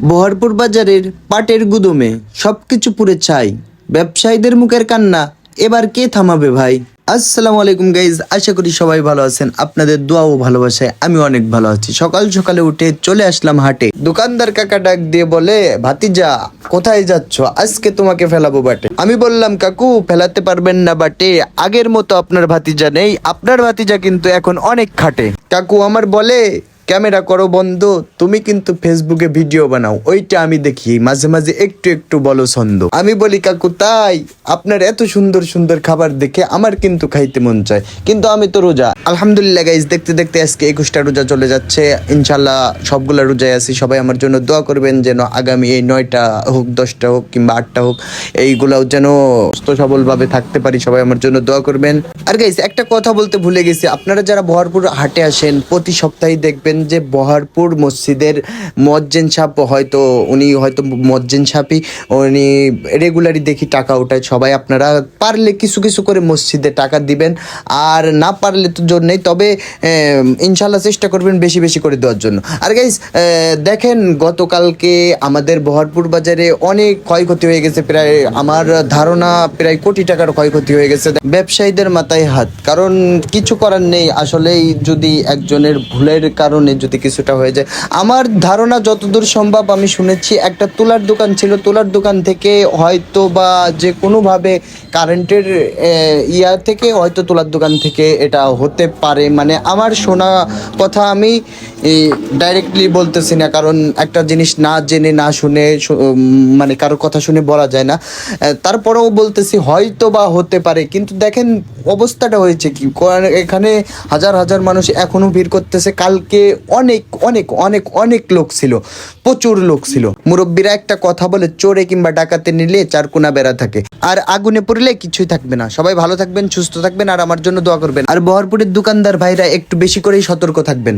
বহরপুর বাজারের পাটের গুদমে সবকিছু পুড়ে ছাই। ব্যবসায়ীদের মুখের কান্না এবার কে থামাবে ভাই? আসসালামু আলাইকুম গাইজ, আশা করি সবাই ভালো আছেন। আপনাদের দোয়া ও ভালোবাসায় আমি অনেক ভালো আছি। সকাল সকালে উঠে চলে আসলাম হাটে। দোকানদার কাকা ডাক দিয়ে বলে, ভাতিজা কোথায় যাচ্ছ? আজকে তোমাকে ফেলাবো বাটে। আমি বললাম, কাকু ফেলাতে পারবেন না বাটে, আগের মতো আপনার ভাতিজা নেই, আপনার ভাতিজা কিন্তু এখন অনেক খাটে। কাকু আমার বলে, ক্যামেরা করো বন্ধ, তুমি কিন্তু ফেসবুকে ভিডিও বানাও, ওইটা আমি দেখি, মাঝে মাঝে একটু একটু বলো ছন্দ। আমি বলি, কাকু তাই? আপনার এত সুন্দর সুন্দর খাবার দেখে আমার কিন্তু খাইতে মন চায়, কিন্তু আমি তো রোজা। আলহামদুলিল্লাহ গাইজ, দেখতে দেখতে আজকে 21টা রোজা চলে যাচ্ছে। ইনশাল্লাহ সবগুলা রোজায় আছি। সবাই আমার জন্য দোয়া করবেন যেন আগামী এই 9টা হোক, 10টা হোক কিংবা 8টা হোক, এইগুলাও যেন সুস্থ সবল ভাবে থাকতে পারি। সবাই আমার জন্য দোয়া করবেন। আর গাইজ একটা কথা বলতে ভুলে গেছি, আপনারা যারা বহরপুর হাটে আসেন প্রতি সপ্তাহে দেখবেন যে বহরপুর মসজিদের মুয়াজ্জিন সাহেব, উনি হয়তো মুয়াজ্জিন সাহেবই, উনি রেগুলারই দেখি টাকা ওঠায়। সবাই আপনারা পারলে কিছু কিছু করে মসজিদে টাকা দিবেন, আর না পারলে তো জোর নেই, তবে ইনশাল্লাহ চেষ্টা করবেন বেশি বেশি করে দেওয়ার জন্য। আর গাইজ দেখেন, গতকালকে আমাদের বহরপুর বাজারে অনেক ক্ষয়ক্ষতি হয়ে গেছে। প্রায় আমার ধারণা প্রায় কোটি টাকার ক্ষয়ক্ষতি হয়ে গেছে। ব্যবসায়ীদের মাথায় হাত, কারণ কিছু করার নেই। আসলেই যদি একজনের ভুলের কারণে যদি কিছুটা হয়ে যায়, আমার ধারণা যতদূর সম্ভব, আমি শুনেছি একটা তুলার দোকান ছিল, তুলার দোকান থেকে হয়তো বা যে কোনোভাবে কারেন্টের ইয়া থেকে হয়তো তুলার দোকান থেকে এটা হতে পারে। মানে আমার শোনা কথা, আমি ডাইরেক্টলি বলতেছি না, কারণ একটা জিনিস না জেনে না শুনে মানে কারো কথা শুনে বলা যায় না। তারপরেও বলতেছি হয়তো বা হতে পারে। কিন্তু দেখেন অবস্থাটা হয়েছে কি, এখানে হাজার হাজার মানুষ এখনো ভিড় করতেছে। কালকে অনেক অনেক অনেক অনেক লোক ছিল, প্রচুর লোক ছিল। মুরব্বীরা একটা কথা বলে, চোরে কিংবা ডাকাতে নিলে চার কোনা বেড়া থাকে, আর আগুনে পড়লে কিছুই থাকবে না। সবাই ভালো থাকবেন, সুস্থ থাকবেন, আর আমার জন্য দোয়া করবেন। আর বহরপুরের দোকানদার ভাইরা একটু বেশি করেই সতর্ক থাকবেন।